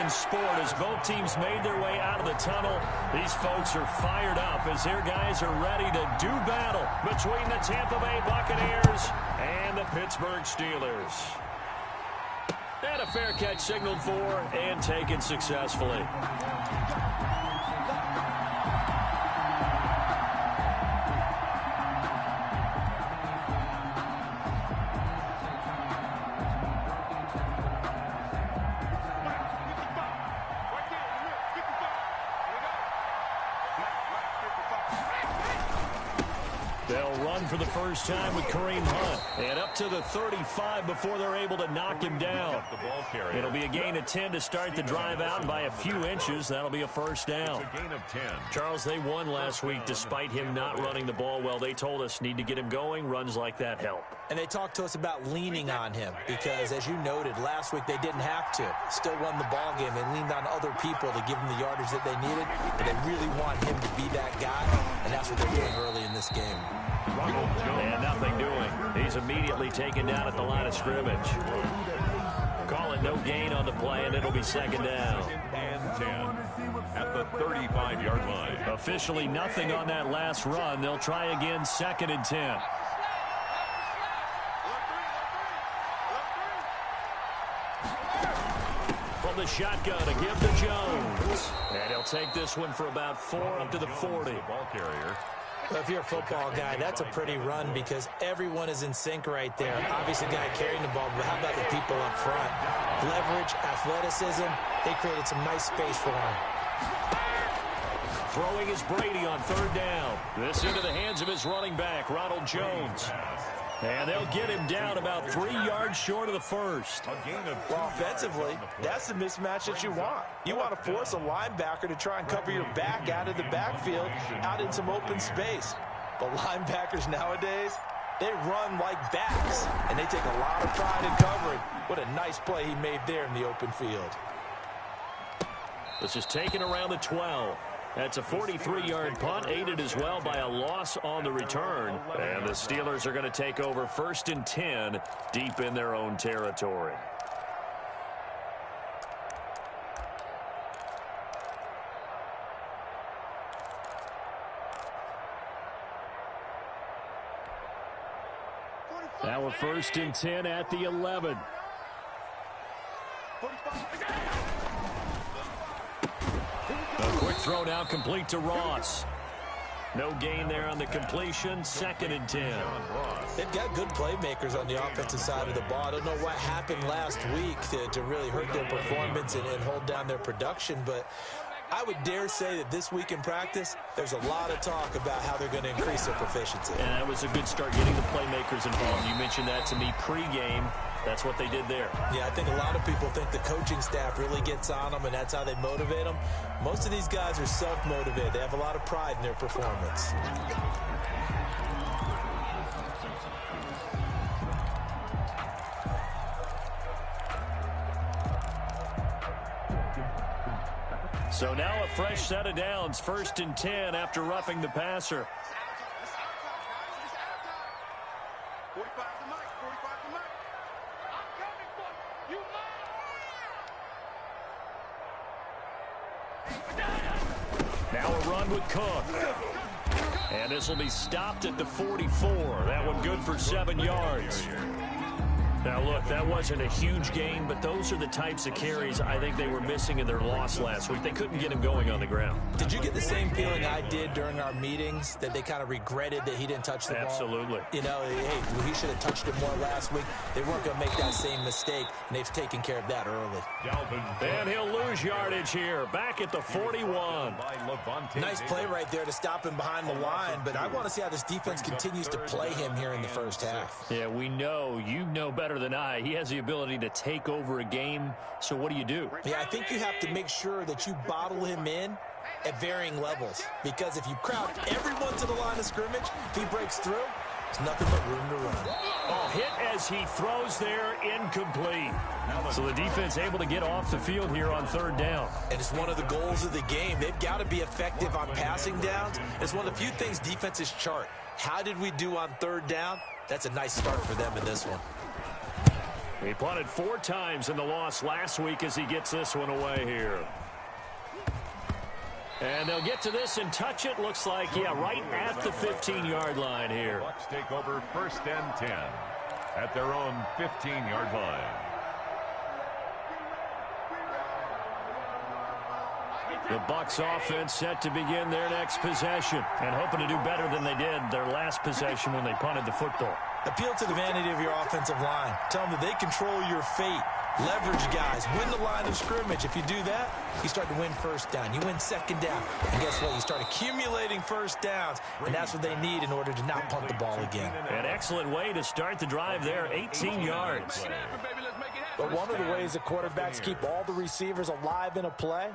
in sport as both teams made their way out of the tunnel. These folks are fired up as their guys are ready to do battle between the Tampa Bay Buccaneers and the Pittsburgh Steelers. And a fair catch signaled for and taken successfully. They'll run for the first time with Kareem Hunt. And up to the 35 before they're able to knock him down. It'll be a gain of 10 to start the drive out, and by a few inches, that'll be a first down. It's a gain of 10. Charles, they won last week despite him not running the ball well. They told us need to get him going. Runs like that help. And they talked to us about leaning on him because, as you noted, last week they didn't have to. Still won the ball game. They leaned on other people to give them the yardage that they needed, but they really want him to be that guy, and that's what they're doing early in this game. And nothing doing. He's immediately taken down at the line of scrimmage. Call it no gain on the play, and it'll be second down. And 10 at the 35-yard line. Officially nothing on that last run. They'll try again, second and 10. From the shotgun, a give to Jones. And he'll take this one for about 4 up to the 40. Ball carrier. Well, if you're a football guy, that's a pretty run because everyone is in sync right there. Obviously, the guy carrying the ball, but how about the people up front? Leverage, athleticism, they created some nice space for him. Throwing is Brady on third down. This into the hands of his running back, Ronald Jones. And they'll get him down about 3 yards short of the first. Well, offensively, that's the mismatch that you want. You want to force a linebacker to try and cover your back out of the backfield, out in some open space. But linebackers nowadays, they run like backs, and they take a lot of pride in covering. What a nice play he made there in the open field. This is taken around the 12. That's a 43-yard punt, aided as well by a loss on the return. And the Steelers are going to take over first and 10 deep in their own territory. Now we're first and 10 at the 11. A quick throw now complete to Ross. No gain there on the completion. Second and 10. They've got good playmakers on the offensive side of the ball. I don't know what happened last week to really hurt their performance and hold down their production, but I would dare say that this week in practice, there's a lot of talk about how they're going to increase their proficiency. And that was a good start getting the playmakers involved. You mentioned that to me pregame. That's what they did there. Yeah, I think a lot of people think the coaching staff really gets on them, and that's how they motivate them. Most of these guys are self-motivated. They have a lot of pride in their performance. So now a fresh set of downs, first and 10 after roughing the passer. Now a run with Cook. And this will be stopped at the 44. That one good for 7 yards. Now, look, that wasn't a huge gain, but those are the types of carries I think they were missing in their loss last week. They couldn't get him going on the ground. Did you get the same feeling I did during our meetings, that they kind of regretted that he didn't touch the ball? Absolutely. You know, hey, he should have touched it more last week. They weren't going to make that same mistake, and they've taken care of that early. And he'll lose yardage here, back at the 41. Nice play right there to stop him behind the line, but I want to see how this defense continues to play him here in the first half. Yeah, we know, you know better than I. He has the ability to take over a game, so what do? Yeah, I think you have to make sure that you bottle him in at varying levels, because if you crowd everyone to the line of scrimmage, if he breaks through, there's nothing but room to run. Oh, hit as he throws there, incomplete. So the defense able to get off the field here on third down. And it's one of the goals of the game. They've got to be effective on passing downs. It's one of the few things defenses chart. How did we do on third down? That's a nice start for them in this one. He punted 4 times in the loss last week as he gets this one away here. And they'll get to this and touch it. Looks like, yeah, right at the 15-yard line here. Bucs take over 1st and 10 at their own 15-yard line. The Bucs offense set to begin their next possession and hoping to do better than they did their last possession when they punted the football. Appeal to the vanity of your offensive line. Tell them that they control your fate. Leverage guys. Win the line of scrimmage. If you do that, you start to win 1st down. You win 2nd down. And guess what? You start accumulating 1st downs. And that's what they need in order to not punt the ball again. An excellent way to start the drive there. 18 yards. But one of the ways that quarterbacks keep all the receivers alive in a play,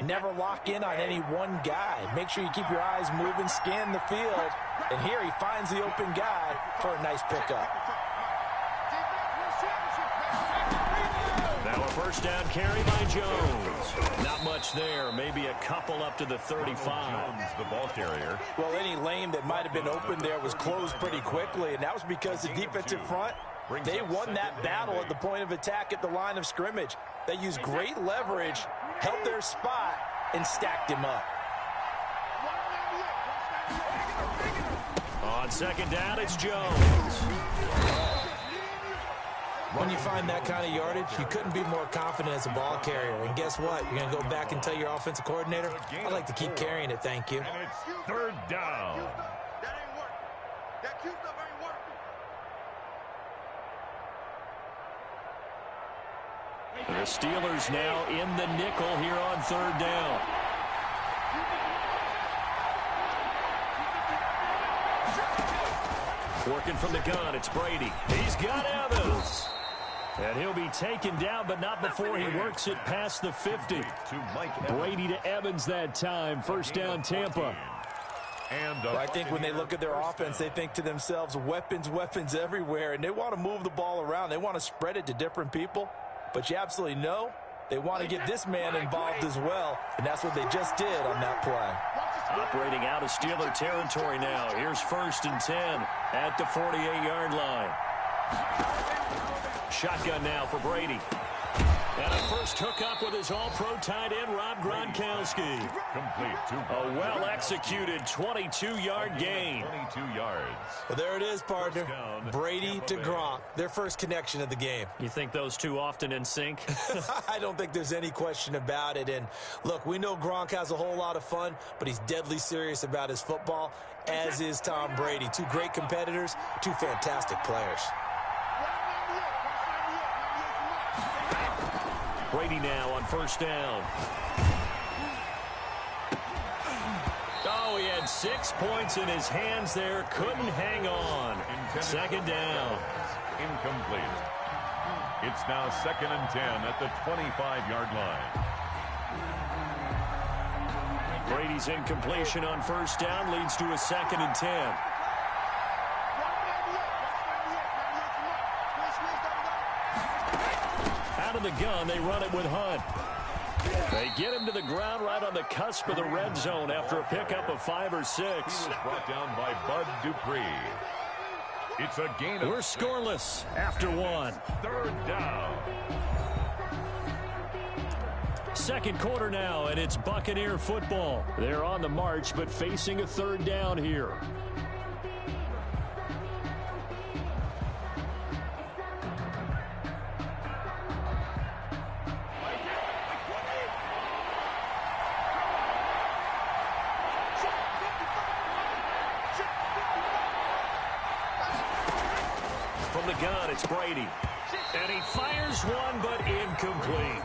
never lock in on any one guy. Make sure you keep your eyes moving, scan the field. And here he finds the open guy for a nice pickup. Now a 1st down carry by Jones. Not much there. Maybe a couple up to the 35. Jones, the ball carrier. Well, any lane that might have been open there was closed pretty quickly, and that was because the defensive front, they won that battle at the point of attack at the line of scrimmage. They used great leverage, held their spot, and stacked him up. On 2nd down, it's Jones. When you find that kind of yardage, you couldn't be more confident as a ball carrier. And guess what? You're going to go back and tell your offensive coordinator, I'd like to keep carrying it, thank you. And it's 3rd down. That ain't working. That cute stuff ain't working. The Steelers now in the nickel here on 3rd down. Working from the gun, it's Brady. He's got Evans. And he'll be taken down, but not before he works it past the 50. Brady to Evans that time. 1st down, Tampa. Well, I think when they look at their offense, they think to themselves, weapons, weapons everywhere, and they want to move the ball around. They want to spread it to different people, but you absolutely know they want to get this man involved as well, and that's what they just did on that play. Operating out of Steeler territory now. Here's 1st and 10 at the 48-yard line. Shotgun now for Brady. And a first hookup with his all-pro tight end, Rob Gronkowski. Complete. A well-executed 22-yard gain. 22 yards. Well, there it is, partner. Brady to Gronk, their first connection of the game. You think those two often in sync? I don't think there's any question about it. And, look, we know Gronk has a whole lot of fun, but he's deadly serious about his football, as is Tom Brady. Two great competitors, two fantastic players. Brady now on 1st down. Oh, he had 6 points in his hands there. Couldn't hang on. 2nd down. Incomplete. It's now 2nd and 10 at the 25-yard line. Brady's incompletion on 1st down leads to a 2nd and 10. Out of the gun, they run it with Hunt. They get him to the ground right on the cusp of the red zone after a pickup of 5 or 6. He was brought down by Bud Dupree. It's a gain of We're scoreless after 1. 3rd down. 2nd quarter now, and it's Buccaneer football. They're on the march, but facing a 3rd down here. From the gun, it's Brady. And he fires one, but incomplete.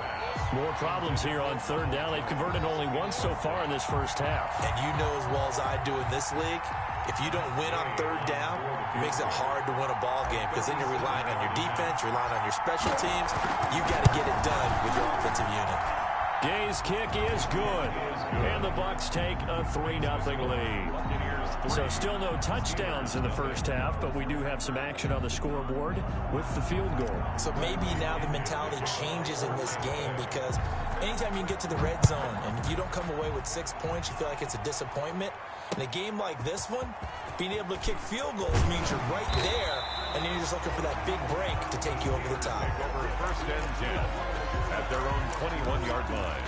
More problems here on 3rd down. They've converted only once so far in this first half. And you know as well as I do in this league, if you don't win on 3rd down, it makes it hard to win a ball game because then you're relying on your defense, you're relying on your special teams. You've got to get it done with your offensive unit. Gay's kick is good. And the Bucs take a 3-0 lead. So still no touchdowns in the first half, but we do have some action on the scoreboard with the field goal. So maybe now the mentality changes in this game because anytime you can get to the red zone and if you don't come away with 6 points, you feel like it's a disappointment. In a game like this one, being able to kick field goals means you're right there and then you're just looking for that big break to take you over the top. Over first and 10 at their own 21-yard line.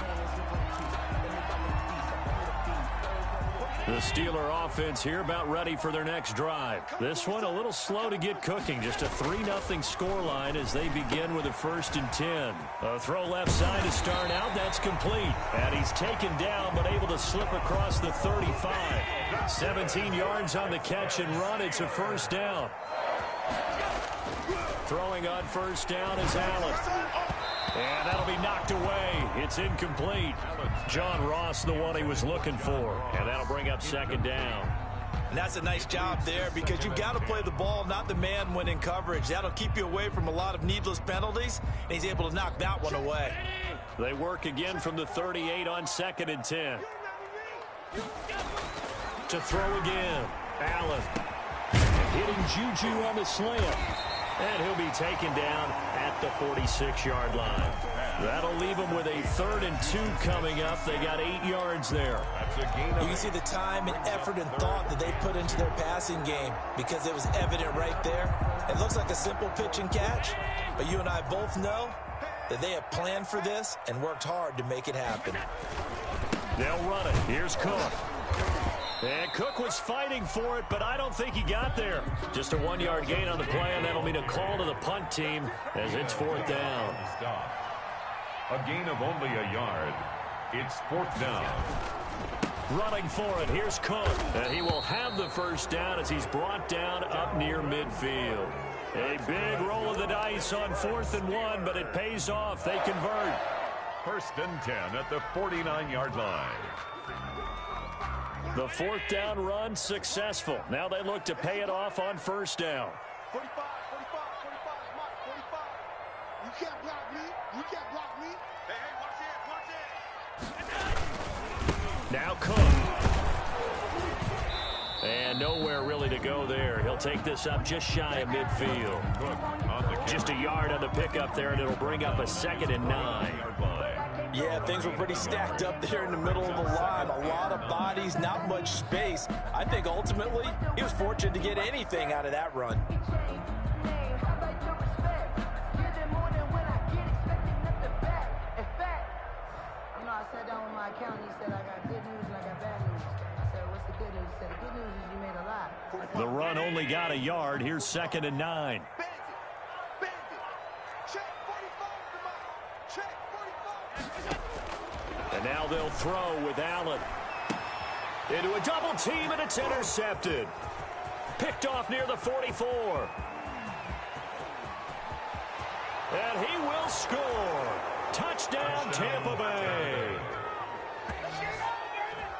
The Steeler offense here about ready for their next drive. This one a little slow to get cooking. Just a 3-0 scoreline as they begin with a 1st and 10. A throw left side to start out. That's complete. And he's taken down but able to slip across the 35. 17 yards on the catch and run. It's a 1st down. Throwing on 1st down is Allen. And that'll be knocked away. It's incomplete. John Ross, the one he was looking for. And that'll bring up 2nd down. And that's a nice job there because you've got to play the ball, not the man when in coverage. That'll keep you away from a lot of needless penalties, and he's able to knock that one away. They work again from the 38 on 2nd and 10. To throw again. Allen. Hitting Juju on the slant. And he'll be taken down at the 46-yard line. That'll leave them with a 3rd and 2 coming up. They got 8 yards there. You can see the time and effort and thought that they put into their passing game because it was evident right there. It looks like a simple pitch and catch, but you and I both know that they have planned for this and worked hard to make it happen. They'll run it. Here's Cook. And Cook was fighting for it, but I don't think he got there. Just a 1-yard gain on the play, and that'll mean a call to the punt team as it's 4th down. A gain of only a yard. It's 4th down. Running for it. Here's Cook. And he will have the 1st down as he's brought down up near midfield. A big roll of the dice on 4th and 1, but it pays off. They convert. 1st and 10 at the 49-yard line. The 4th down run successful. Now they look to pay it off on 1st down. 45, 45, 45, Mike, 45. You can't block me. You can't block me. Hey, watch it, watch it. Now Cook. And nowhere really to go there. He'll take this up just shy of midfield. Just a yard on the pickup there, and it'll bring up a 2nd and 9. Yeah, things were pretty stacked up there in the middle of the line. A lot of bodies, not much space. I think ultimately he was fortunate to get anything out of that run. I sat down with my accountant. He said, I got good news and I got bad news. I said, what's the good news? He said, the good news is you made a lot. The run only got a yard. Here's 2nd and 9. And now they'll throw with Allen. Into a double team, and it's intercepted. Picked off near the 44. And he will score. Touchdown, Tampa Bay.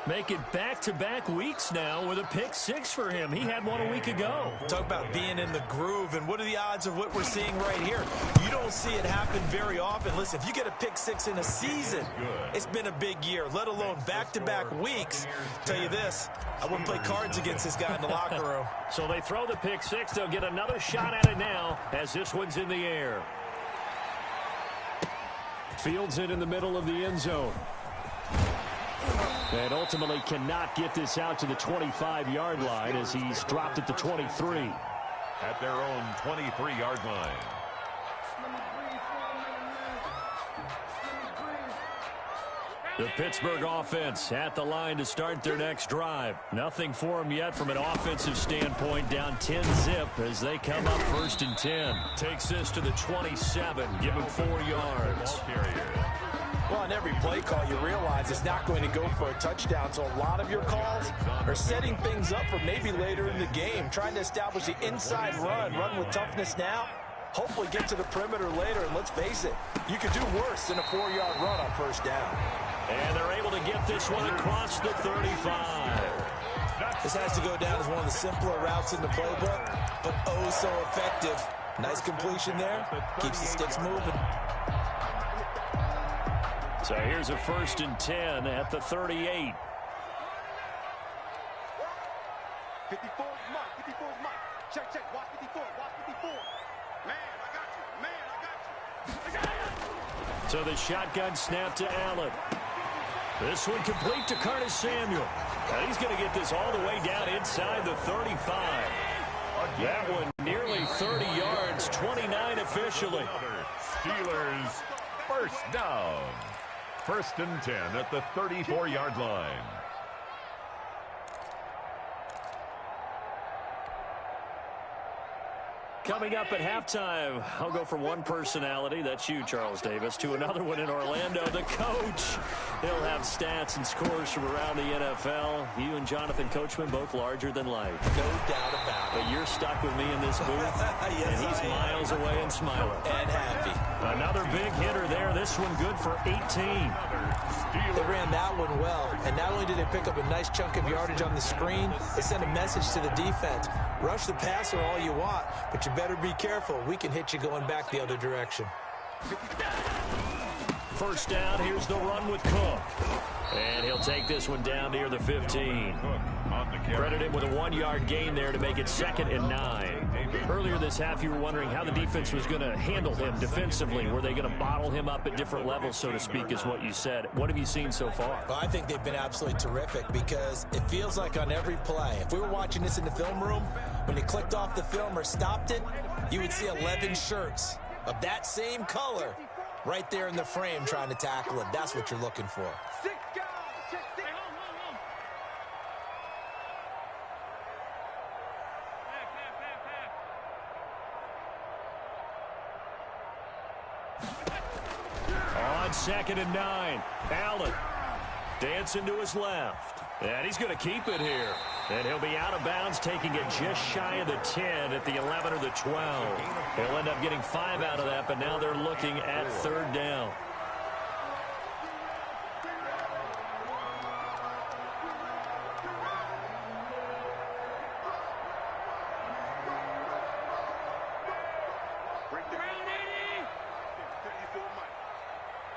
Make it back-to-back weeks now with a pick 6 for him. He had one a week ago. Talk about being in the groove, and what are the odds of what we're seeing right here? You don't see it happen very often. Listen, if you get a pick 6 in a season, it's been a big year, let alone back-to-back weeks. Tell you this, I wouldn't play cards against this guy in the locker room. So they throw the pick 6. They'll get another shot at it now as this one's in the air. Fields it in the middle of the end zone. And ultimately cannot get this out to the 25-yard line as he's dropped at the 23. At their own 23-yard line. The Pittsburgh offense at the line to start their next drive. Nothing for them yet from an offensive standpoint. Down 10-zip as they come up 1st and 10. Takes this to the 27. Give him 4 yards. Well, on every play call, you realize it's not going to go for a touchdown. So a lot of your calls are setting things up for maybe later in the game, trying to establish the inside run with toughness now. Hopefully get to the perimeter later, and let's face it, you could do worse than a 4-yard run on 1st down. And they're able to get this one across the 35. This has to go down as one of the simpler routes in the playbook, but oh so effective. Nice completion there. Keeps the sticks moving. So here's a 1st and 10 at the 38. 54 is Mike. 54 is Mike. Check, check. Watch 54. Watch 54. Man, I got you. Man, I got you. So the shotgun snap to Allen. This one complete to Curtis Samuel. And he's going to get this all the way down inside the 35. That one nearly 30 yards, 29 officially. Steelers first down. 1st and 10 at the 34-yard line. Coming up at halftime, I'll go from one personality, that's you, Charles Davis, to another one in Orlando, the coach. He'll have stats and scores from around the NFL. You and Jonathan Coachman, both larger than life. No doubt about it. But you're stuck with me in this booth, yes, and he's miles away and smiling. And happy. Another big hitter there, this one good for 18. They ran that one well, and not only did they pick up a nice chunk of yardage on the screen, they sent a message to the defense. Rush the passer all you want, but you better be careful. We can hit you going back the other direction. First down, here's the run with Cook. And he'll take this one down near the 15. Credit him with a 1-yard gain there to make it 2nd and 9. Earlier this half, you were wondering how the defense was going to handle him defensively. Were they going to bottle him up at different levels, so to speak, is what you said. What have you seen so far? Well, I think they've been absolutely terrific because it feels like on every play, if we were watching this in the film room, when you clicked off the film or stopped it, you would see 11 shirts of that same color right there in the frame trying to tackle it. That's what you're looking for. On 2nd and 9, Allen dancing to his left. And he's going to keep it here. And he'll be out of bounds, taking it just shy of the 10 at the 11 or the 12. He'll end up getting 5 out of that, but now they're looking at 3rd down.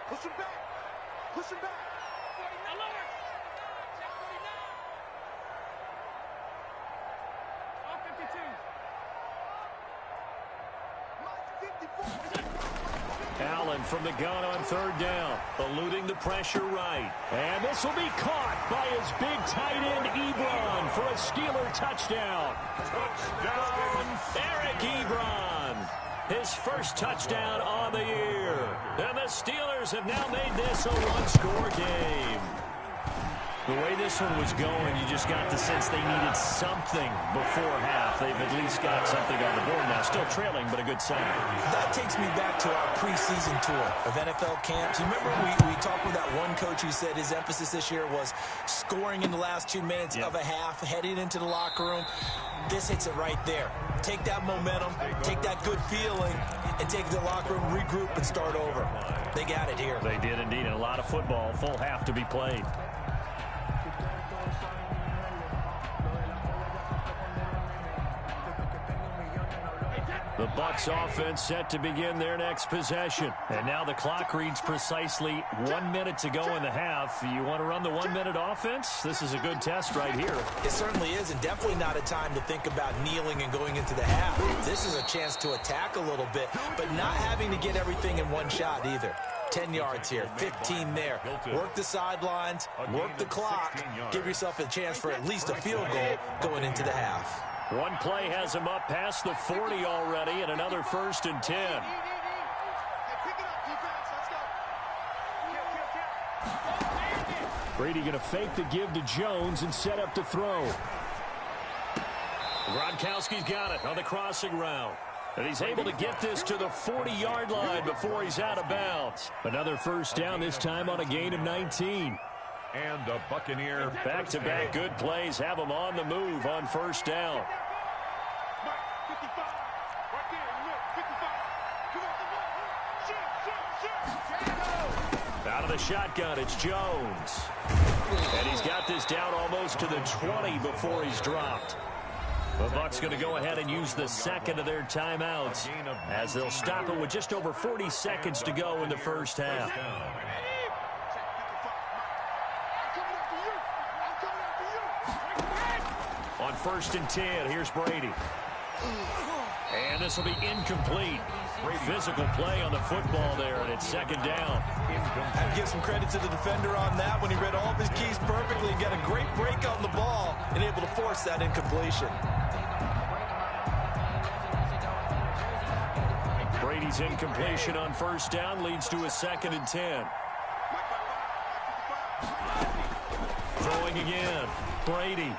Push him back. Push him back. Allen from the gun on 3rd down, eluding the pressure right. And this will be caught by his big tight end, Ebron, for a Steeler touchdown. Touchdown, Eric Ebron, his first touchdown on the year. And the Steelers have now made this a 1-score game. The way this one was going, you just got the sense they needed something before half. They've at least got something on the board now. Still trailing, but a good sign. That takes me back to our preseason tour of NFL camps. You remember we talked with that one coach who said his emphasis this year was scoring in the last 2 minutes of a half, heading into the locker room. This hits it right there. Take that momentum, take that good feeling, and take it to the locker room, regroup, and start over. They got it here. They did indeed. And a lot of football, full half to be played. The Bucs offense set to begin their next possession. And now the clock reads precisely 1 minute to go in the half. You want to run the 1-minute offense? This is a good test right here. It certainly is, and definitely not a time to think about kneeling and going into the half. This is a chance to attack a little bit, but not having to get everything in one shot either. 10 yards here, 15 there. Work the sidelines, work the clock, give yourself a chance for at least a field goal going into the half. One play has him up past the 40 already, and another 1st and 10. Brady going to fake the give to Jones and set up to throw. Gronkowski's got it on the crossing route. And he's able to get this to the 40-yard line before he's out of bounds. Another 1st down, this time on a gain of 19. And the Buccaneer back-to-back good plays have them on the move on 1st down. Out of the shotgun, it's Jones. And he's got this down almost to the 20 before he's dropped. The Bucs going to go ahead and use the 2nd of their timeouts as they'll stop it with just over 40 seconds to go in the 1st half. On 1st and 10, here's Brady. And this will be incomplete. Physical play on the football there, and it's 2nd down. I'd give some credit to the defender on that when he read all of his keys perfectly and got a great break on the ball and able to force that incompletion. Brady's incompletion on first down leads to a 2nd and 10. Throwing again. Brady.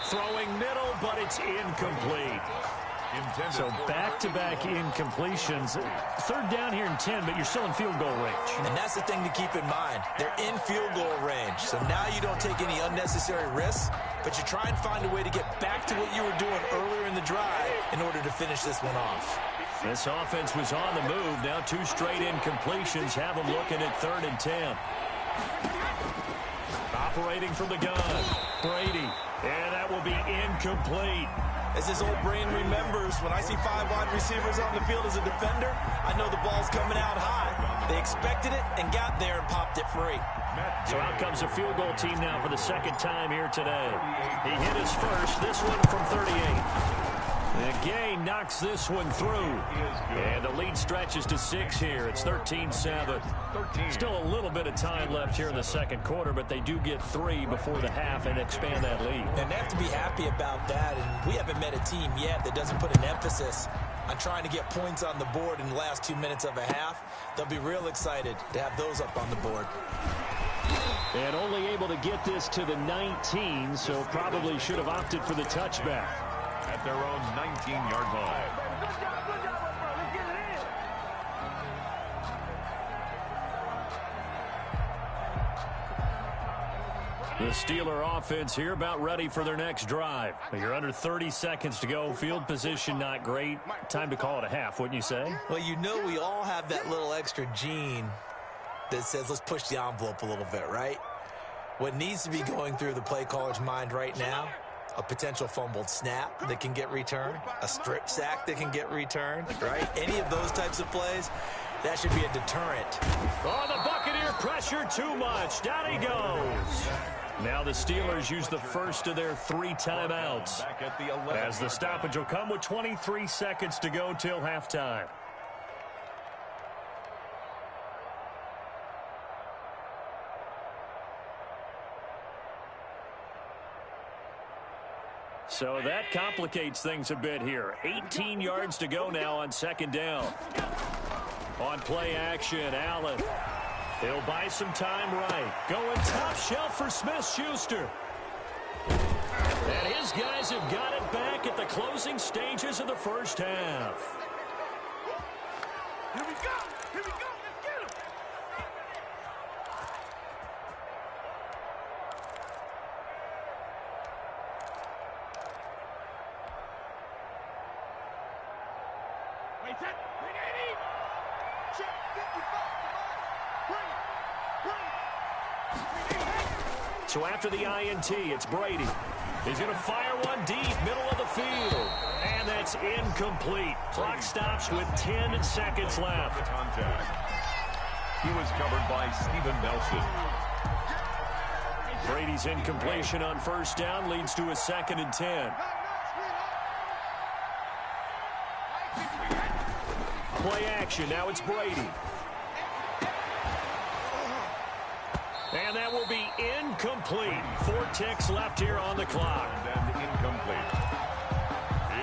Throwing middle, but it's incomplete. So back-to-back incompletions. 3rd down here and 10, but you're still in field goal range. And that's the thing to keep in mind. They're in field goal range. So now you don't take any unnecessary risks, but you try and find a way to get back to what you were doing earlier in the drive in order to finish this one off. This offense was on the move. Now 2 straight incompletions have them looking at 3rd and 10. Operating from the gun. Brady. And that will be incomplete. As his old brain remembers, when I see 5 wide receivers on the field as a defender, I know the ball's coming out high. They expected it and got there and popped it free. So out comes a field goal team now for the 2nd time here today. He hit his first, this one from 38. The gain knocks this one through. And the lead stretches to 6 here. It's 13-7. Still a little bit of time left here in the 2nd quarter, but they do get 3 before the half and expand that lead. And they have to be happy about that. And we haven't met a team yet that doesn't put an emphasis on trying to get points on the board in the last 2 minutes of a half. They'll be real excited to have those up on the board. And only able to get this to the 19, so probably should have opted for the touchback. At their own 19-yard line. Let's get it in. The Steeler offense here about ready for their next drive. You're under 30 seconds to go. Field position not great. Time to call it a half, wouldn't you say? Well, you know we all have that little extra gene that says let's push the envelope a little bit, right? What needs to be going through the play caller's mind right now, a potential fumbled snap that can get returned, a strip sack that can get returned, right? Any of those types of plays, that should be a deterrent. Oh, the Buccaneer pressure too much. Down he goes. Now the Steelers use the first of their 3 timeouts, as the stoppage will come with 23 seconds to go till halftime. So that complicates things a bit here. 18 yards to go now on 2nd down. On play action, Allen. He'll buy some time right. Going top shelf for Smith-Schuster. And his guys have got it back at the closing stages of the first half. Here we go. Here we go. Let's get him. Wait, set. Bring it in. Check 55. Bring it. So after the INT, it's Brady. He's going to fire one deep, middle of the field. And that's incomplete. Clock stops with 10 seconds left. He was covered by Steven Nelson. Brady's incompletion on first down leads to a 2nd and 10. Play action. Now it's Brady. And that will be incomplete. 4 ticks left here on the clock. And incomplete.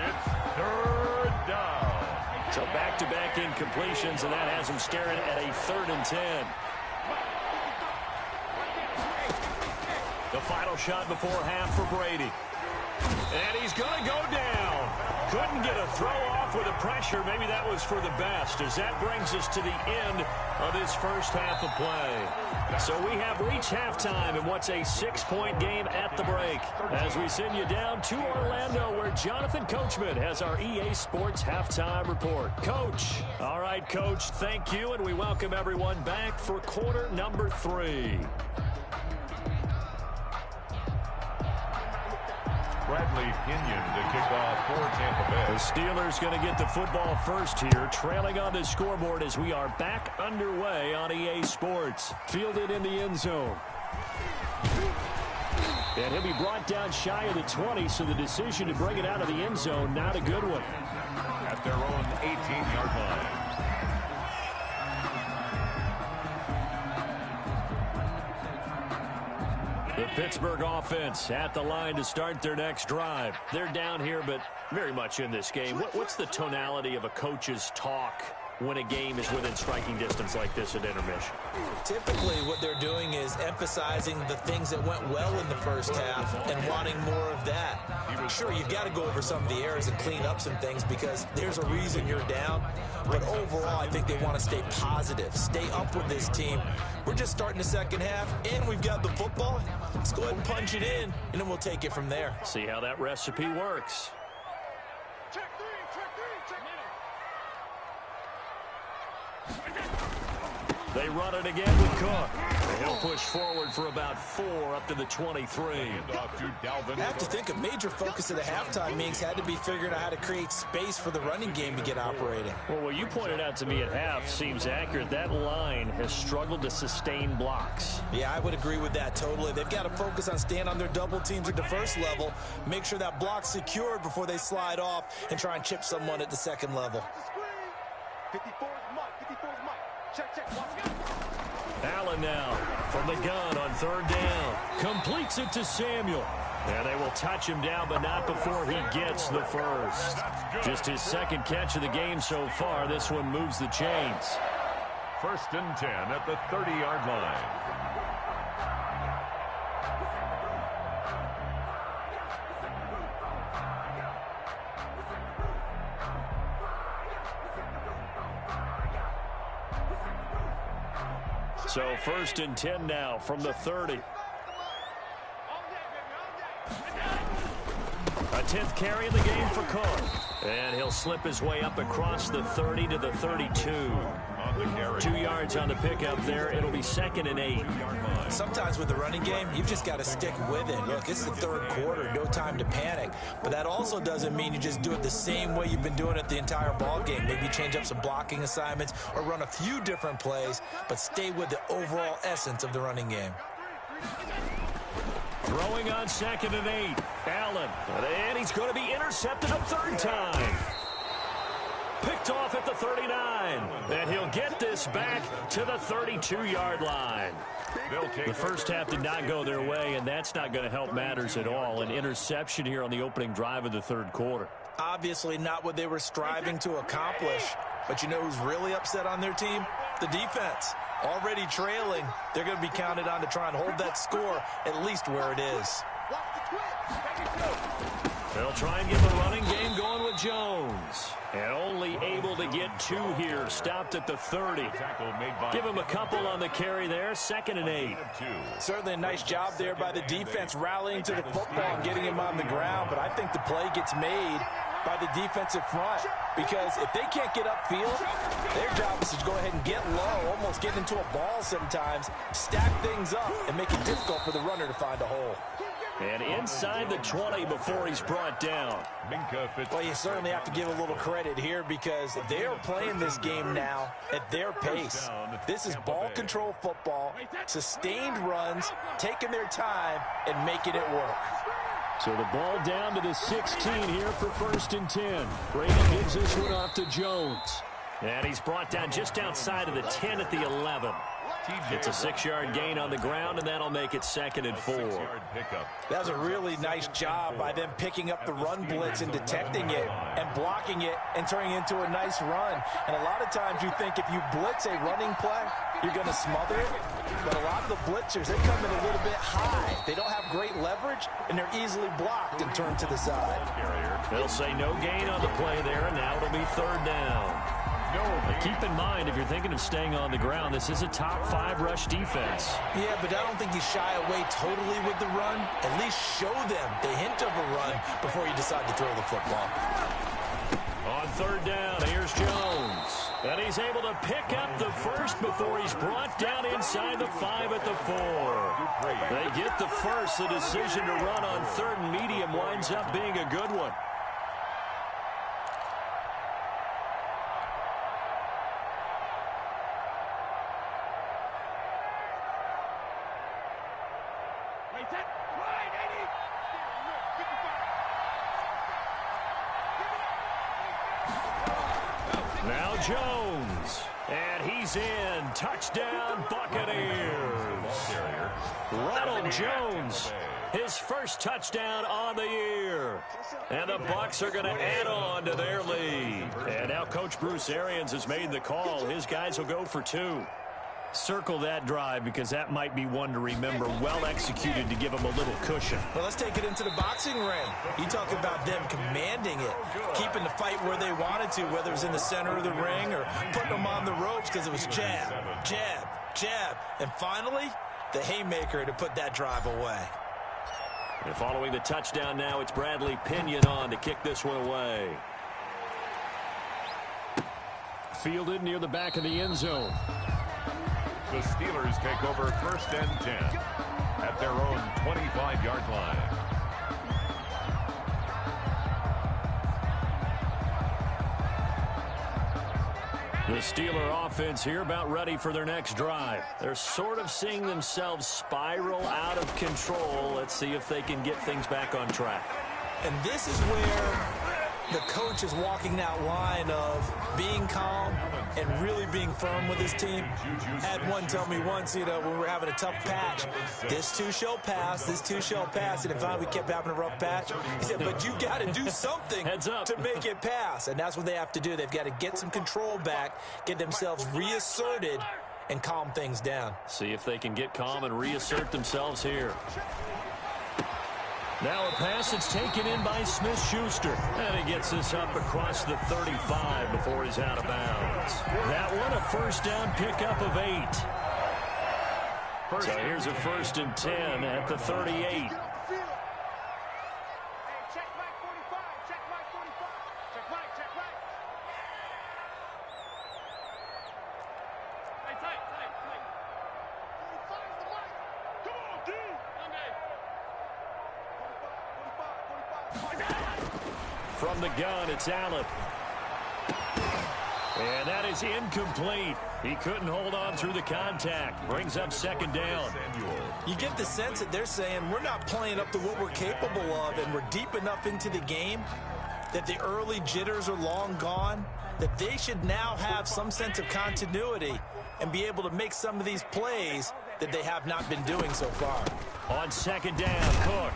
It's 3rd down. So back-to-back incompletions, and that has him staring at a 3rd and 10. The final shot before half for Brady. And he's going to go down. Couldn't get a throw off with the pressure. Maybe that was for the best, as that brings us to the end of this first half of play. So we have reached halftime in what's a 6-point game at the break, as we send you down to Orlando, where Jonathan Coachman has our EA Sports halftime report. Coach. All right, Coach, thank you, and we welcome everyone back for quarter number 3. Bradley Pinion to kick off for Tampa Bay. The Steelers going to get the football first here, trailing on the scoreboard as we are back underway on EA Sports. Fielded in the end zone. And he'll be brought down shy of the 20, so the decision to bring it out of the end zone, not a good one. At their own 18-yard line. The Pittsburgh offense at the line to start their next drive. They're down here, but very much in this game. What's the tonality of a coach's talk when a game is within striking distance like this at intermission? Typically, what they're doing is emphasizing the things that went well in the first half and wanting more of that. Sure, you've got to go over some of the errors and clean up some things because there's a reason you're down. But overall, I think they want to stay positive, stay up with this team. We're just starting the second half, and we've got the football. Let's go ahead and punch it in, and then we'll take it from there. See how that recipe works. They run it again with Cook. He'll push forward for about 4 up to the 23. I have to think a major focus of the halftime meetings had to be figuring out how to create space for the running game to get operating. Well, what you pointed out to me at half seems accurate. That line has struggled to sustain blocks. Yeah, I would agree with that totally. They've got to focus on staying on their double teams at the first level, make sure that block's secured before they slide off and try and chip someone at the second level. 54 is Mike. 54 is Mike. Check, check. Allen now from the gun on third down. Completes it to Samuel. And they will touch him down, but not before he gets the first. Just his second catch of the game so far. This one moves the chains. 1st and 10 at the 30-yard line. So 1st and 10 now from the 30. A 10th carry in the game for Cook. And he'll slip his way up across the 30 to the 32. 2 yards on the pickup there. It'll be 2nd and 8. Sometimes with the running game, you've just got to stick with it. Look, it's the third quarter, no time to panic. But that also doesn't mean you just do it the same way you've been doing it the entire ball game. Maybe change up some blocking assignments or run a few different plays, but stay with the overall essence of the running game. Throwing on 2nd and 8. Allen. And he's going to be intercepted a third time. Picked off at the 39. And he'll get this back to the 32-yard line. The first half did not go their way, and that's not going to help matters at all. An interception here on the opening drive of the third quarter. Obviously not what they were striving to accomplish. But you know who's really upset on their team? The defense. Already trailing, they're going to be counted on to try and hold that score at least where it is. They'll try and get the running game going with Jones. And only able to get 2 here. Stopped at the 30. Give him a couple on the carry there. 2nd and 8. Certainly a nice job there by the defense rallying to the football and getting him on the ground. But I think the play gets made by the defensive front, because if they can't get upfield, their job is to go ahead and get low, almost get into a ball sometimes, stack things up, and make it difficult for the runner to find a hole. And inside the 20 before he's brought down. Well, you certainly have to give a little credit here because they are playing this game now at their pace. This is ball control football, sustained runs, taking their time, and making it work. So the ball down to the 16 here for 1st and 10. Brady gives this one off to Jones. And he's brought down just outside of the 10 at the 11. It's a 6-yard gain on the ground, and that'll make it 2nd and 4. That was a really nice job by them picking up the run blitz and detecting it and blocking it and turning it into a nice run. And a lot of times you think if you blitz a running play, you're going to smother it. But a lot of the blitzers, they come in a little bit high. They don't have great leverage, and they're easily blocked and turned to the side. They'll say no gain on the play there, and now it'll be 3rd down. But keep in mind, if you're thinking of staying on the ground, this is a top 5 rush defense. Yeah, but I don't think you shy away totally with the run. At least show them the hint of a run before you decide to throw the football. On 3rd down, here's Jones. And he's able to pick up the first before he's brought down inside the 5 at the 4. They get the first. The decision to run on 3rd and medium winds up being a good one. Now Jones, and he's in. Touchdown, Buccaneers. Ronald Jones His first touchdown on the year. And the Bucs are going to add on to their lead. And now Coach Bruce Arians has made the call. His guys will go for 2. Circle that drive because that might be one to remember. Well executed to give them a little cushion. Well, let's take it into the boxing ring. You talk about them commanding it, keeping the fight where they wanted to, whether it was in the center of the ring or putting them on the ropes because it was jab, jab, jab. And finally, the haymaker to put that drive away. And following the touchdown now, it's Bradley Pinion on to kick this one away. Fielded near the back of the end zone. The Steelers take over 1st and 10 at their own 25-yard line. The Steeler offense here about ready for their next drive. They're sort of seeing themselves spiral out of control. Let's see if they can get things back on track. And this is where the coach is walking that line of being calm and really being firm with his team. Had one tell me once, when we were having a tough patch, this too shall pass, this too shall pass. And finally we kept having a rough patch. He said, but you got to do something to make it pass. And that's what they have to do. They've got to get some control back, get themselves reasserted, and calm things down. See if they can get calm and reassert themselves here. Now a pass that's taken in by Smith-Schuster. And he gets this up across the 35 before he's out of bounds. That one a first down pickup of 8. So here's a 1st and 10 at the 38. From the gun, it's Allen. And that is incomplete. He couldn't hold on through the contact. Brings up 2nd down. You get the sense that they're saying we're not playing up to what we're capable of, and we're deep enough into the game that the early jitters are long gone, that they should now have some sense of continuity and be able to make some of these plays that they have not been doing so far. On 2nd down, Cook.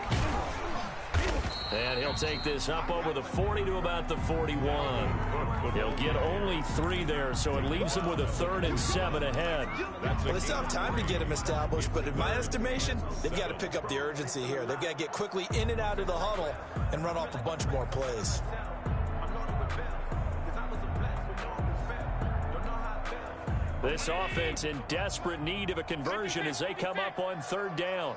And he'll take this up over the 40 to about the 41. He'll get only 3 there, so it leaves him with a 3rd and 7 ahead. Well, they still have time to get him established, but in my estimation, they've got to pick up the urgency here. They've got to get quickly in and out of the huddle and run off a bunch more plays. This offense in desperate need of a conversion as they come up on 3rd down.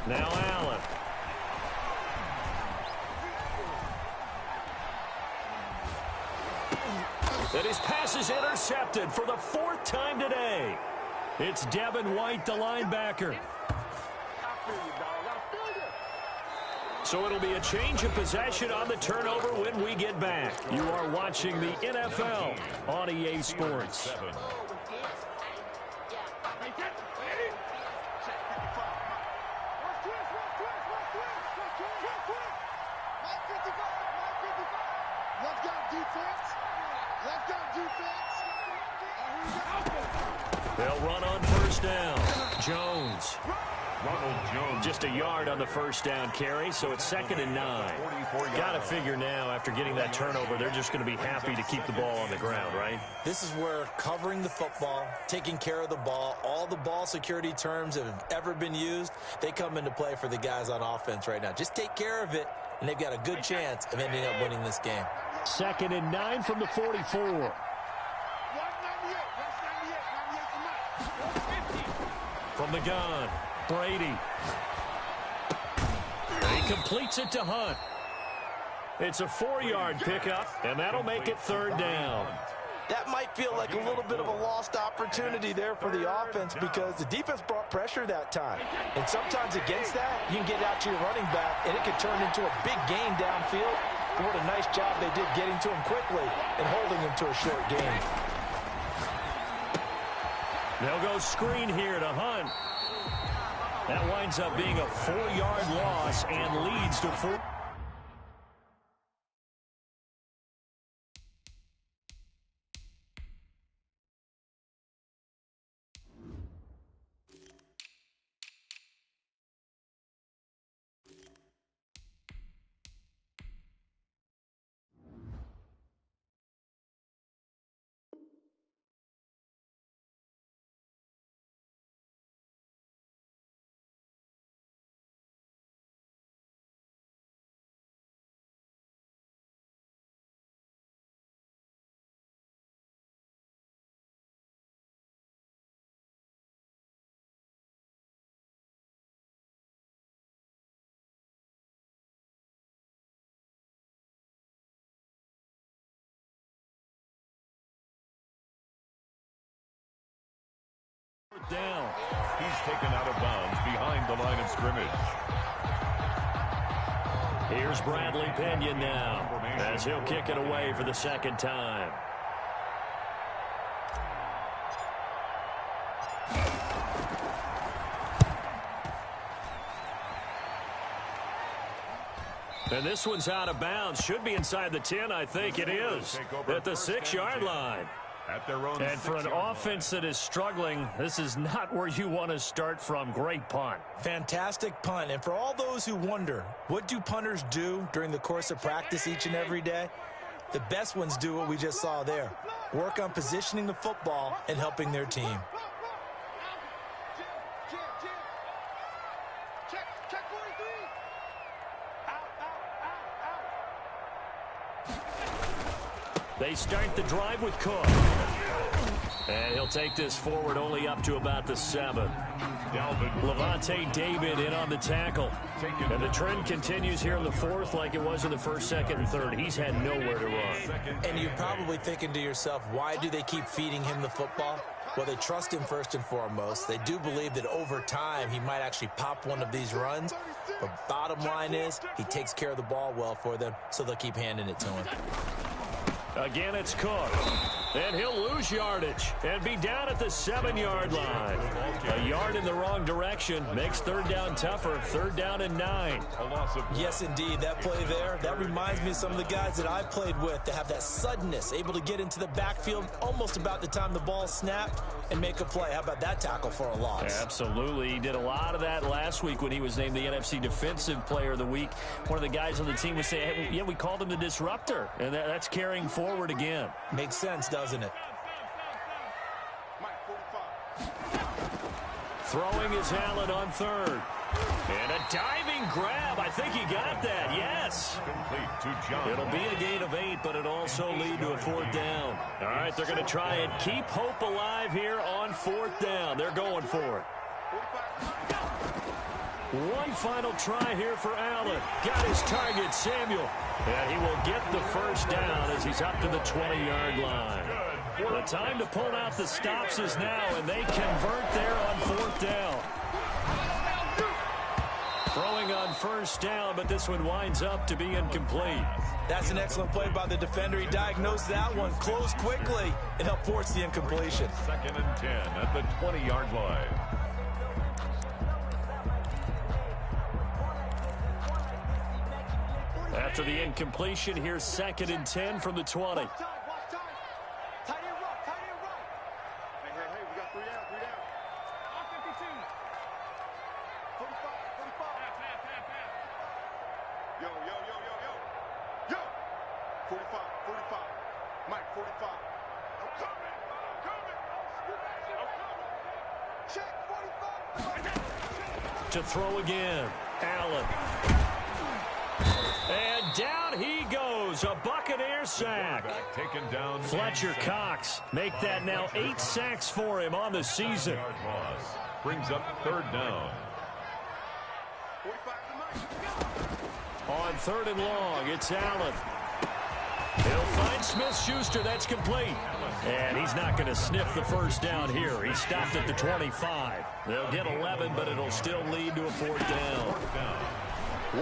Now Allen. And his pass is intercepted for the 4th time today. It's Devin White, the linebacker. So it'll be a change of possession on the turnover when we get back. You are watching the NFL on EA Sports. They'll run on 1st down. Jones. Just a yard on the 1st down carry, so it's 2nd and 9. Got to figure now, after getting that turnover, they're just going to be happy to keep the ball on the ground, right? This is where covering the football, taking care of the ball, all the ball security terms that have ever been used, they come into play for the guys on offense right now. Just take care of it, and they've got a good chance of ending up winning this game. 2nd and 9 from the 44. From the gun, Brady. He completes it to Hunt. It's a 4-yard pickup, and that'll make it 3rd down. That might feel like a little bit of a lost opportunity there for the offense because the defense brought pressure that time. And sometimes against that, you can get out to your running back, and it could turn into a big gain downfield. But what a nice job they did getting to him quickly and holding him to a short gain. They'll go screen here to Hunt. That winds up being a 4-yard loss and leads to 4. down. He's taken out of bounds behind the line of scrimmage. Here's Bradley Pena now as he'll kick it away for the second time. And this one's out of bounds. Should be inside the 10, I think it is. At the 6-yard line. And for an offense that is struggling, this is not where you want to start from. Great punt. Fantastic punt. And for all those who wonder, what do punters do during the course of practice each and every day? The best ones do what we just saw there. Work on positioning the football and helping their team. They start the drive with Cook. And he'll take this forward only up to about the 7. Levante David in on the tackle. And the trend continues here in the 4th like it was in the 1st, 2nd, and 3rd. He's had nowhere to run. And you're probably thinking to yourself, why do they keep feeding him the football? Well, they trust him first and foremost. They do believe that over time he might actually pop one of these runs. But bottom line is he takes care of the ball well for them, so they'll keep handing it to him. Again, it's Cook. And he'll lose yardage and be down at the 7-yard line. A yard in the wrong direction makes 3rd down tougher. 3rd down and 9. Yes, indeed. That play there, that reminds me of some of the guys that I played with that have that suddenness, able to get into the backfield almost about the time the ball snapped and make a play. How about that tackle for a loss? Absolutely. He did a lot of that last week when he was named the NFC Defensive Player of the Week. One of the guys on the team was saying, hey, yeah, we called him the disruptor. And that's carrying forward again. Makes sense, doesn't it? Throwing is Allen on 3rd. And a diving grab. I think he got that. Yes. It'll be a gain of 8, but it'll also lead to a 4th down. All right, they're going to try and keep hope alive here on 4th down. They're going for it. One final try here for Allen. Got his target, Samuel. And he will get the 1st down as he's up to the 20-yard line. The time to pull out the stops is now, and they convert there on 4th down. Throwing on 1st down, but this one winds up to be incomplete. That's an excellent play by the defender. He diagnosed that one, closed quickly, and helped force the incompletion. 2nd and 10 at the 20-yard line. After the incompletion, here's 2nd and 10 from the 20. To throw again, Allen. And down he goes, a Buccaneer sack. Taken down. Fletcher Cox make that now 8 sacks for him on the season. Brings up 3rd down. On 3rd and long, it's Allen. He'll find Smith-Schuster. That's complete. And he's not going to sniff the 1st down here. He stopped at the 25. They'll get 11, but it'll still lead to a 4th down.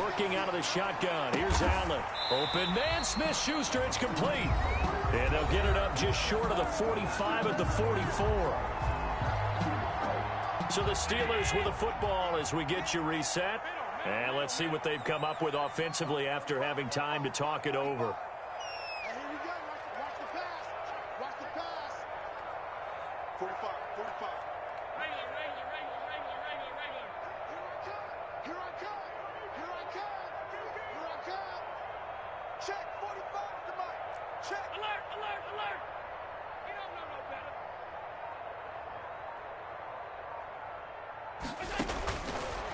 Working out of the shotgun. Here's Allen. Open man, Smith-Schuster. It's complete. And they'll get it up just short of the 45 at the 44. So the Steelers with the football as we get you reset. And let's see what they've come up with offensively after having time to talk it over.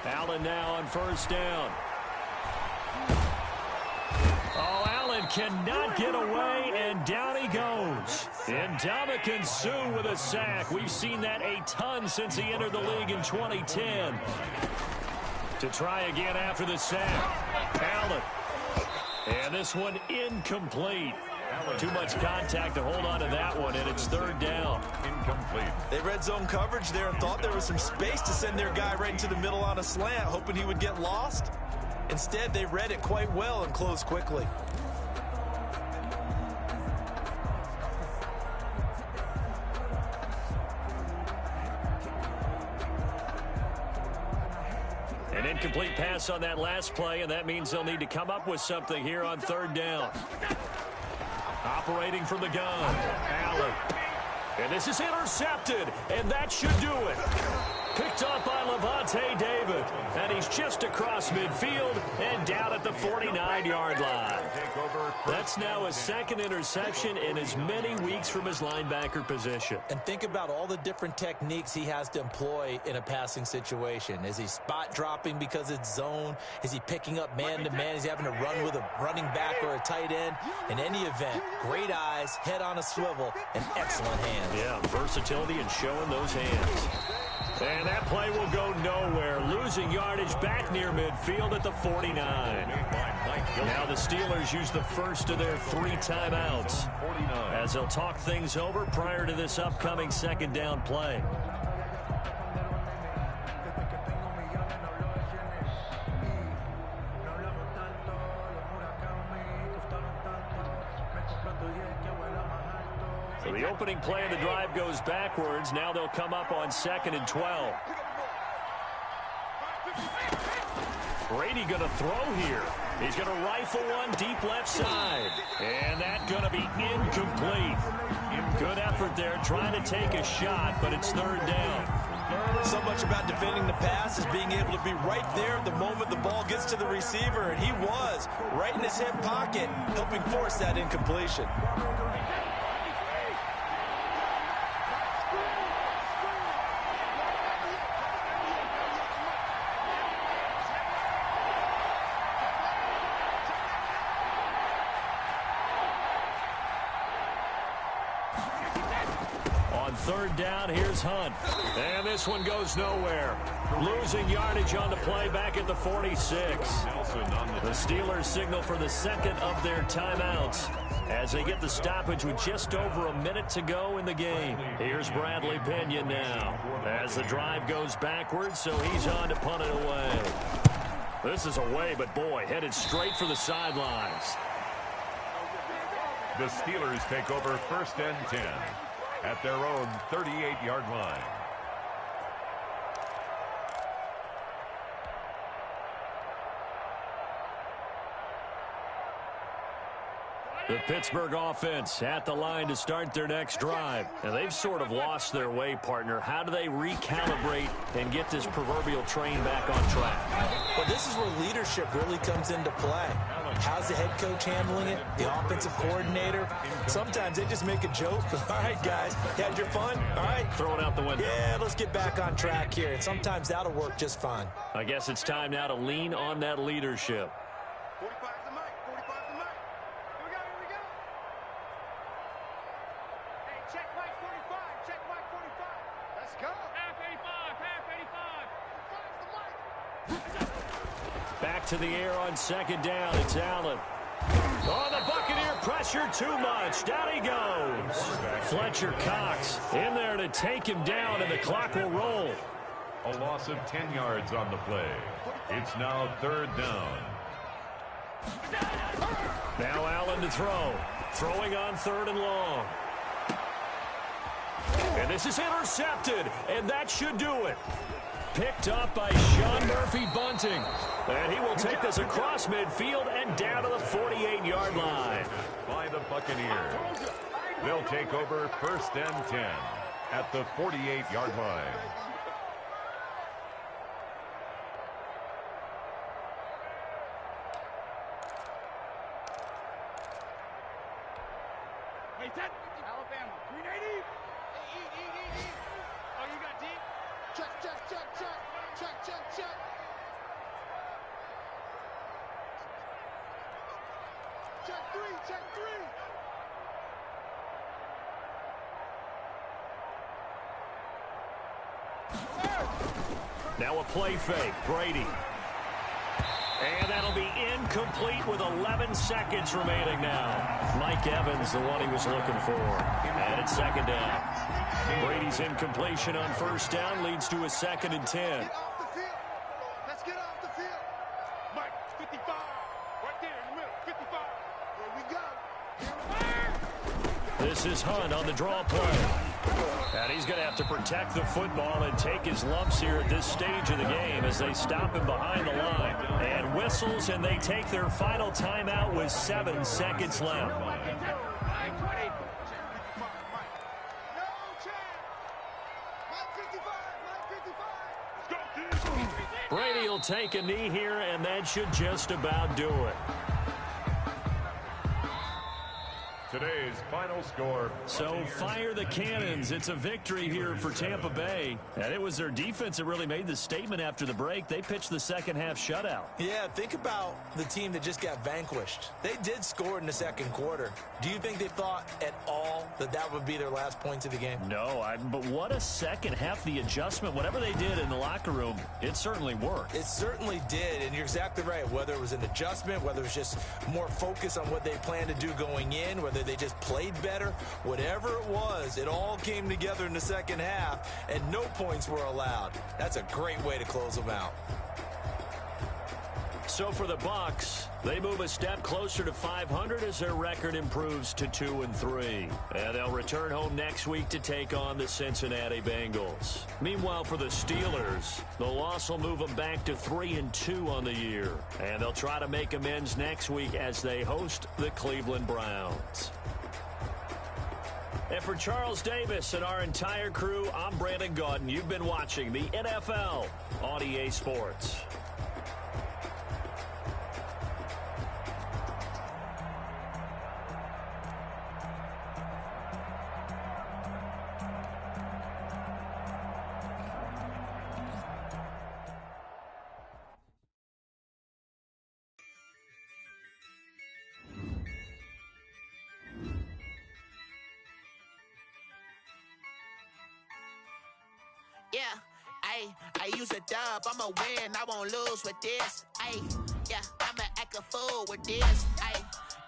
Allen now on 1st down. Oh, Allen cannot get away, and down he goes. Ndamukong Suh with a sack. We've seen that a ton since he entered the league in 2010. To try again after the sack. Allen. And this one incomplete. Too much contact to hold on to that one, and it's third down. Incomplete. They read zone coverage there and thought there was some space to send their guy right into the middle on a slant, hoping he would get lost. Instead, they read it quite well and closed quickly. An incomplete pass on that last play, and that means they'll need to come up with something here on third down. Operating from the gun, Allen. And this is intercepted, and that should do it. Picked up by Levante David, and he's just across midfield and down at the 49-yard line. That's now his second interception in as many weeks from his linebacker position. And think about all the different techniques he has to employ in a passing situation. Is he spot dropping because it's zone? Is he picking up man-to-man? Is he having to run with a running back or a tight end? In any event, great eyes, head on a swivel, and excellent hands. Yeah, versatility and showing those hands. And that play will go nowhere. Losing yardage back near midfield at the 49. Now the Steelers use the first of their 3 timeouts as they'll talk things over prior to this upcoming second down play. So the opening play of the drive goes backwards. Now they'll come up on 2nd and 12. Brady going to throw here. He's going to rifle one deep left side. And that's going to be incomplete. Good effort there trying to take a shot, but it's third down. So much about defending the pass is being able to be right there the moment the ball gets to the receiver, and he was right in his hip pocket, helping force that incompletion. Third down, here's Hunt. And this one goes nowhere. Losing yardage on the play back at the 46. The Steelers signal for the second of their timeouts as they get the stoppage with just over a minute to go in the game. Here's Bradley Pinion now as the drive goes backwards, so he's on to punt it away. This is away, but boy, headed straight for the sidelines. The Steelers take over 1st and 10. At their own 38-yard line. The Pittsburgh offense at the line to start their next drive. And they've sort of lost their way, partner. How do they recalibrate and get this proverbial train back on track? Well, this is where leadership really comes into play. How's the head coach handling it? The offensive coordinator? Sometimes they just make a joke. All right, guys, you had your fun? All right. Throw it out the window. Yeah, let's get back on track here. And sometimes that'll work just fine. I guess it's time now to lean on that leadership. 45's the mic. 45's the mic. Here we go. Here we go. Hey, check mic 45. Check mic 45. Let's go. Half 85. Half 85. 45's the mic. Back to the air on second down. It's Allen. Oh, the Buccaneer pressure too much. Down he goes. Fletcher Cox in there to take him down, and the clock will roll. A loss of 10 yards on the play. It's now 3rd down. Now Allen to throw. Throwing on 3rd and long. And this is intercepted, and that should do it. Picked up by Sean Murphy-Bunting. And he will take this across midfield and down to the 48-yard line. By the Buccaneers. They'll take over 1st and 10 at the 48-yard line. Hey, Ted. Alabama. 380. Oh, you got deep? Check, check, check, check. Check, check, check. Check 3, check 3. Now a play fake. Brady. And that'll be incomplete with 11 seconds remaining now. Mike Evans, the one he was looking for. And it's second down. Brady's incompletion on first down leads to a 2nd and 10. Get off the field. Let's get off the field. Mike, 55. Right there in the middle. 55. Here we go. This is Hunt on the draw play. And he's going to have to protect the football and take his lumps here at this stage of the game as they stop him behind the line. And whistles, and they take their final timeout with 7 seconds left. Brady will take a knee here, and that should just about do it. Today's final score. So fire the cannons. It's a victory here for Tampa Bay. And it was their defense that really made the statement after the break. They pitched the second half shutout. Yeah, think about the team that just got vanquished. They did score in the second quarter. Do you think they thought at all that that would be their last points of the game? No, but what a second half. The adjustment, whatever they did in the locker room, it certainly worked. It certainly did, and you're exactly right. Whether it was an adjustment, whether it was just more focus on what they planned to do going in, whether they just played better, whatever it was, it all came together in the second half, and no points were allowed. That's a great way to close them out. So for the Bucs, they move a step closer to 500 as their record improves to 2-3. And they'll return home next week to take on the Cincinnati Bengals. Meanwhile, for the Steelers, the loss will move them back to 3-2 on the year. And they'll try to make amends next week as they host the Cleveland Browns. And for Charles Davis and our entire crew, I'm Brandon Gaudin. You've been watching the NFL on EA Sports. Yeah, I use a dub, I'ma win, I won't lose with this. Yeah, I'ma act a fool with this.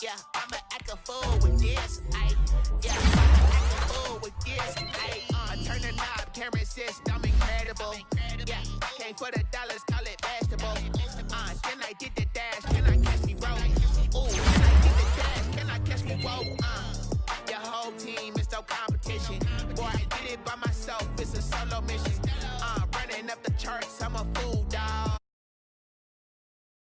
Yeah, I'ma act a fool with this. Yeah, I'ma act a fool with this. I turn the knob, camera assist, I'm incredible. Yeah, came for the dollars, call it vegetable. Then I did the dash, can I catch me roll? Ooh, can I get the dash, can I catch me roll? Your whole team is no competition. Boy, I did it by myself, it's a solo mission. Running up the charts